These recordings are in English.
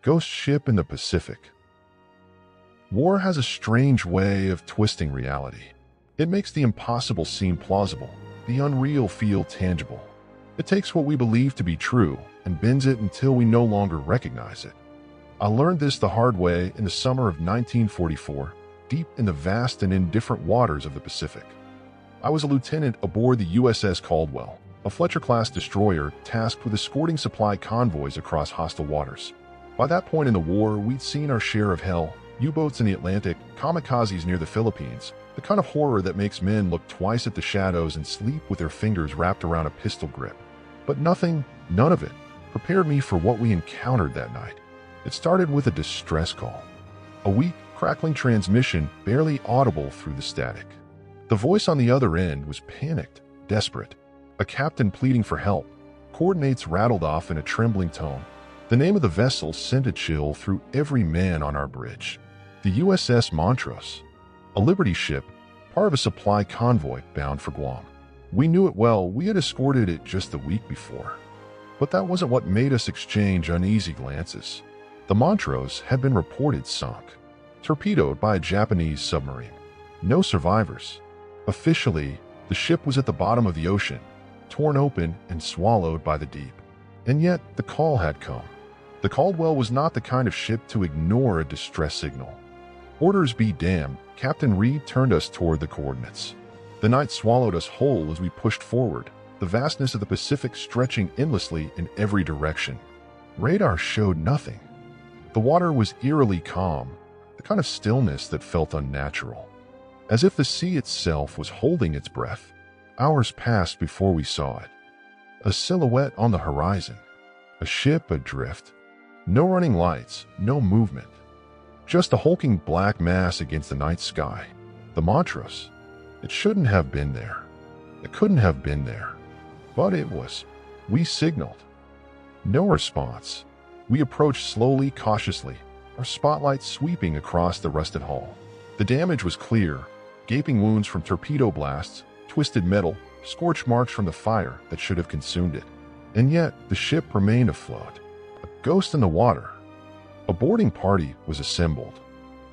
Ghost ship in the Pacific. War has a strange way of twisting reality. It makes the impossible seem plausible, the unreal feel tangible. It takes what we believe to be true and bends it until we no longer recognize it. I learned this the hard way in the summer of 1944, deep in the vast and indifferent waters of the Pacific. I was a lieutenant aboard the USS Caldwell, a Fletcher-class destroyer tasked with escorting supply convoys across hostile waters. By that point in the war, we'd seen our share of hell: U-boats in the Atlantic, kamikazes near the Philippines, the kind of horror that makes men look twice at the shadows and sleep with their fingers wrapped around a pistol grip. But none of it, prepared me for what we encountered that night. It started with a distress call. A weak, crackling transmission, barely audible through the static. The voice on the other end was panicked, desperate. A captain pleading for help. Coordinates rattled off in a trembling tone. The name of the vessel sent a chill through every man on our bridge. The USS Montrose, a Liberty ship, part of a supply convoy bound for Guam. We knew it well. We had escorted it just the week before. But that wasn't what made us exchange uneasy glances. The Montrose had been reported sunk, torpedoed by a Japanese submarine. No survivors. Officially, the ship was at the bottom of the ocean, torn open and swallowed by the deep. And yet, the call had come. The Caldwell was not the kind of ship to ignore a distress signal. Orders be damned, Captain Reed turned us toward the coordinates. The night swallowed us whole as we pushed forward, the vastness of the Pacific stretching endlessly in every direction. Radar showed nothing. The water was eerily calm, the kind of stillness that felt unnatural. As if the sea itself was holding its breath. Hours passed before we saw it. A silhouette on the horizon. A ship adrift. No running lights, no movement. Just a hulking black mass against the night sky. The Montrose. It shouldn't have been there. It couldn't have been there. But it was. We signaled. No response. We approached slowly, cautiously, our spotlight sweeping across the rusted hull. The damage was clear. Gaping wounds from torpedo blasts, twisted metal, scorch marks from the fire that should have consumed it. And yet, the ship remained afloat. A ghost in the water. A boarding party was assembled.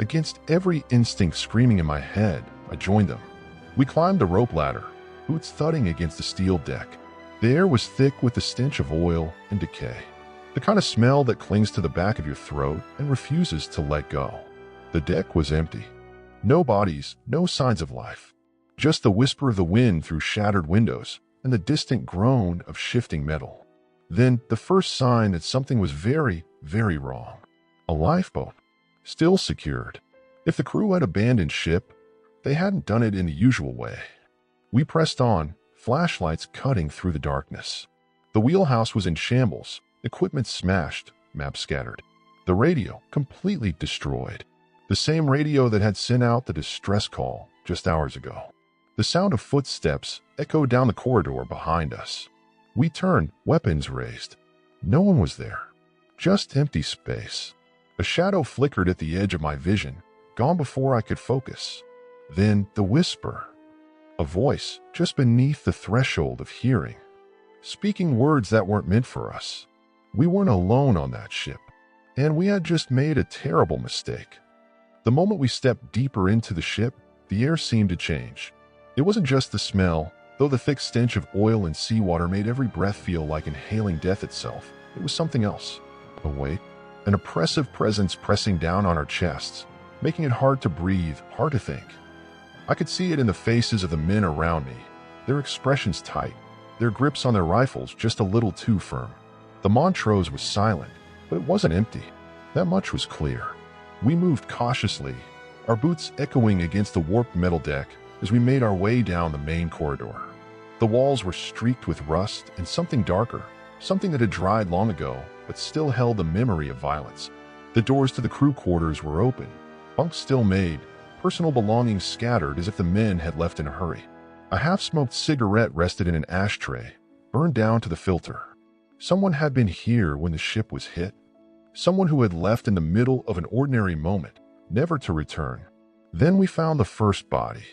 Against every instinct screaming in my head, I joined them. We climbed the rope ladder, boots thudding against the steel deck. The air was thick with the stench of oil and decay. The kind of smell that clings to the back of your throat and refuses to let go. The deck was empty. No bodies, no signs of life. Just the whisper of the wind through shattered windows and the distant groan of shifting metal. Then, the first sign that something was very, very wrong. A lifeboat. Still secured. If the crew had abandoned ship, they hadn't done it in the usual way. We pressed on, flashlights cutting through the darkness. The wheelhouse was in shambles, equipment smashed, maps scattered. The radio completely destroyed. The same radio that had sent out the distress call just hours ago. The sound of footsteps echoed down the corridor behind us. We turned, weapons raised. No one was there. Just empty space. A shadow flickered at the edge of my vision, gone before I could focus. Then the whisper. A voice just beneath the threshold of hearing. Speaking words that weren't meant for us. We weren't alone on that ship. And we had just made a terrible mistake. The moment we stepped deeper into the ship, the air seemed to change. It wasn't just the smell, though the thick stench of oil and seawater made every breath feel like inhaling death itself. It was something else. A weight, an oppressive presence pressing down on our chests, making it hard to breathe, hard to think. I could see it in the faces of the men around me, their expressions tight, their grips on their rifles just a little too firm. The Montrose was silent, but it wasn't empty. That much was clear. We moved cautiously, our boots echoing against the warped metal deck as we made our way down the main corridor. The walls were streaked with rust and something darker, something that had dried long ago but still held the memory of violence. The doors to the crew quarters were open, bunks still made, personal belongings scattered as if the men had left in a hurry. A half-smoked cigarette rested in an ashtray, burned down to the filter. Someone had been here when the ship was hit. Someone who had left in the middle of an ordinary moment, never to return. Then we found the first body.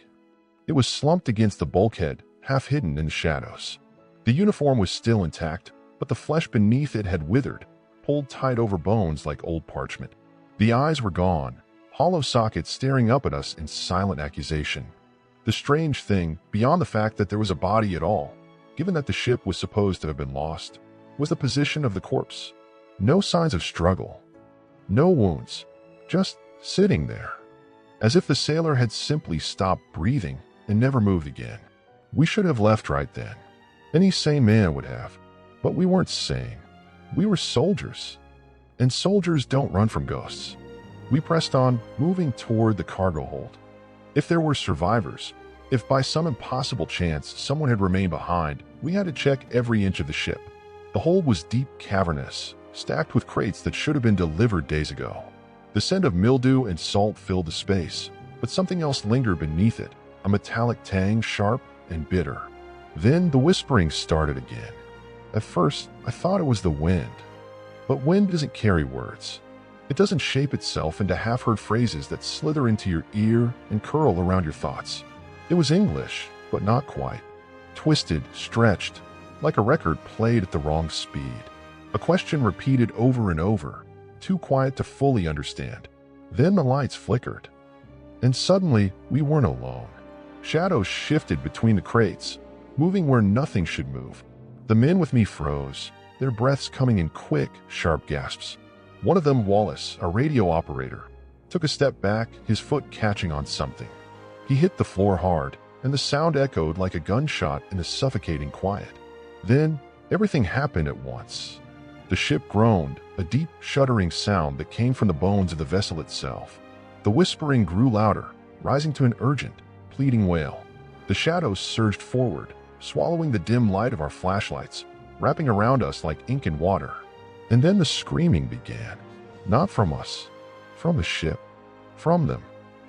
It was slumped against the bulkhead, half hidden in the shadows. The uniform was still intact, but the flesh beneath it had withered, pulled tight over bones like old parchment. The eyes were gone, hollow sockets staring up at us in silent accusation. The strange thing, beyond the fact that there was a body at all, given that the ship was supposed to have been lost, was the position of the corpse. No signs of struggle. No wounds. Just sitting there. As if the sailor had simply stopped breathing and never moved again. We should have left right then. Any sane man would have. But we weren't sane. We were soldiers. And soldiers don't run from ghosts. We pressed on, moving toward the cargo hold. If there were survivors, if by some impossible chance someone had remained behind, we had to check every inch of the ship. The hold was deep, cavernous, stacked with crates that should have been delivered days ago. The scent of mildew and salt filled the space, but something else lingered beneath it, a metallic tang, sharp and bitter. Then the whispering started again. At first, I thought it was the wind. But wind doesn't carry words. It doesn't shape itself into half-heard phrases that slither into your ear and curl around your thoughts. It was English, but not quite. Twisted, stretched, like a record played at the wrong speed. A question repeated over and over, too quiet to fully understand. Then the lights flickered. And suddenly, we weren't alone. Shadows shifted between the crates, moving where nothing should move. The men with me froze, their breaths coming in quick, sharp gasps. One of them, Wallace, a radio operator, took a step back, his foot catching on something. He hit the floor hard, and the sound echoed like a gunshot in the suffocating quiet. Then, everything happened at once. The ship groaned, a deep, shuddering sound that came from the bones of the vessel itself. The whispering grew louder, rising to an urgent, pleading wail. The shadows surged forward, swallowing the dim light of our flashlights, wrapping around us like ink and water. And then the screaming began. Not from us, from the ship, from them.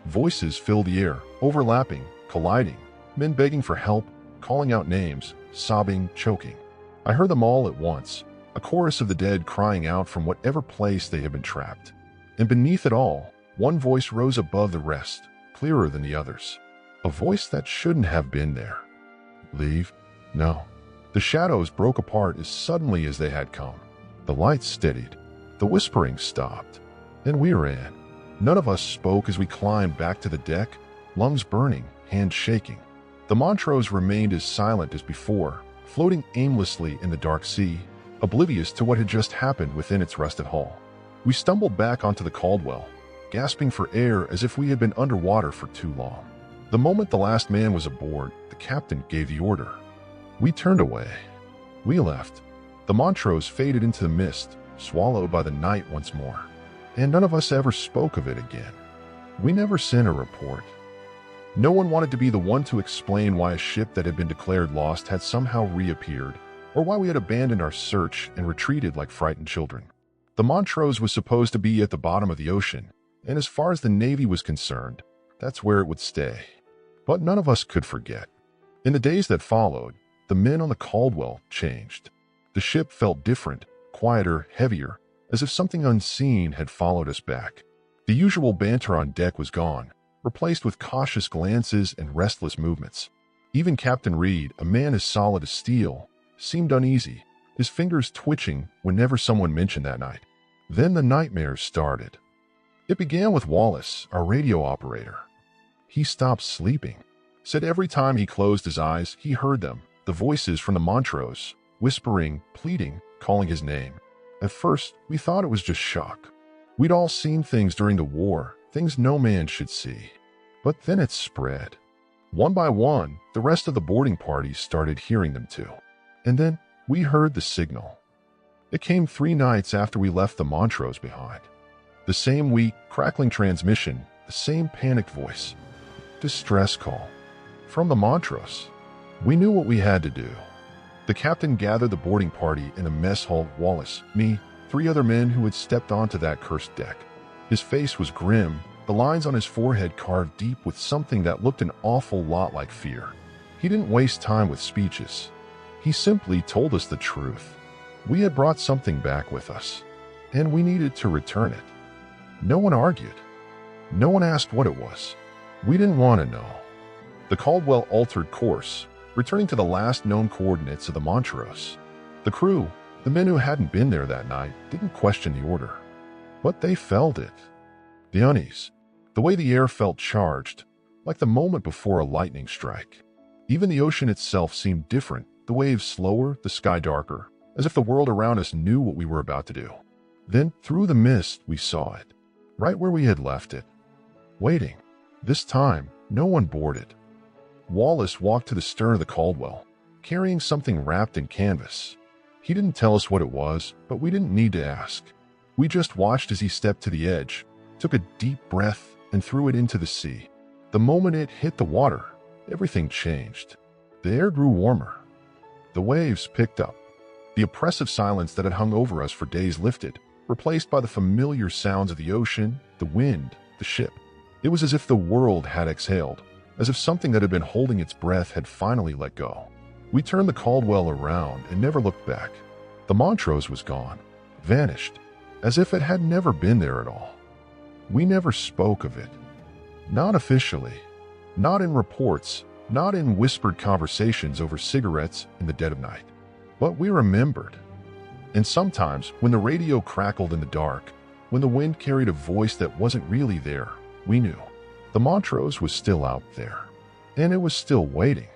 Voices filled the air, overlapping, colliding, men begging for help, calling out names, sobbing, choking. I heard them all at once, a chorus of the dead crying out from whatever place they had been trapped. And beneath it all, one voice rose above the rest, clearer than the others. A voice that shouldn't have been there. Leave? No. The shadows broke apart as suddenly as they had come. The lights steadied. The whispering stopped. And we ran. None of us spoke as we climbed back to the deck, lungs burning, hands shaking. The Montrose remained as silent as before, floating aimlessly in the dark sea, oblivious to what had just happened within its rusted hull. We stumbled back onto the Caldwell, gasping for air as if we had been underwater for too long. The moment the last man was aboard, the captain gave the order. We turned away. We left. The Montrose faded into the mist, swallowed by the night once more. And none of us ever spoke of it again. We never sent a report. No one wanted to be the one to explain why a ship that had been declared lost had somehow reappeared, or why we had abandoned our search and retreated like frightened children. The Montrose was supposed to be at the bottom of the ocean, and as far as the Navy was concerned, that's where it would stay. But none of us could forget. In the days that followed, the men on the Caldwell changed. The ship felt different, quieter, heavier, as if something unseen had followed us back. The usual banter on deck was gone, replaced with cautious glances and restless movements. Even Captain Reed, a man as solid as steel, seemed uneasy, his fingers twitching whenever someone mentioned that night. Then the nightmares started. It began with Wallace, our radio operator. He stopped sleeping. Said every time he closed his eyes, he heard them, the voices from the Montrose, whispering, pleading, calling his name. At first, we thought it was just shock. We'd all seen things during the war, things no man should see. But then it spread. One by one, the rest of the boarding parties started hearing them too. And then we heard the signal. It came 3 nights after we left the Montrose behind. The same weak, crackling transmission, the same panicked voice. Distress call. From the Montrose. We knew what we had to do. The captain gathered the boarding party in the mess hall. Wallace, me, 3 other men who had stepped onto that cursed deck. His face was grim, the lines on his forehead carved deep with something that looked an awful lot like fear. He didn't waste time with speeches. He simply told us the truth. We had brought something back with us, and we needed to return it. No one argued. No one asked what it was. We didn't want to know. The Caldwell altered course, returning to the last known coordinates of the Montrose. The crew, The men who hadn't been there that night didn't question the order, but they felt it. The unease, the way the air felt charged, like the moment before a lightning strike. Even the ocean itself seemed different, the waves slower, the sky darker, as if the world around us knew what we were about to do. Then, through the mist, we saw it, right where we had left it, waiting. This time, no one boarded. Wallace walked to the stern of the Caldwell, carrying something wrapped in canvas. He didn't tell us what it was, but we didn't need to ask. We just watched as he stepped to the edge, took a deep breath, and threw it into the sea. The moment it hit the water, everything changed. The air grew warmer. The waves picked up. The oppressive silence that had hung over us for days lifted, replaced by the familiar sounds of the ocean, the wind, the ship. It was as if the world had exhaled, as if something that had been holding its breath had finally let go. We turned the Caldwell around and never looked back. The Montrose was gone, vanished, as if it had never been there at all. We never spoke of it. Not officially. Not in reports, not in whispered conversations over cigarettes in the dead of night. But we remembered. And sometimes, when the radio crackled in the dark, when the wind carried a voice that wasn't really there, we knew. The Montrose was still out there, and it was still waiting.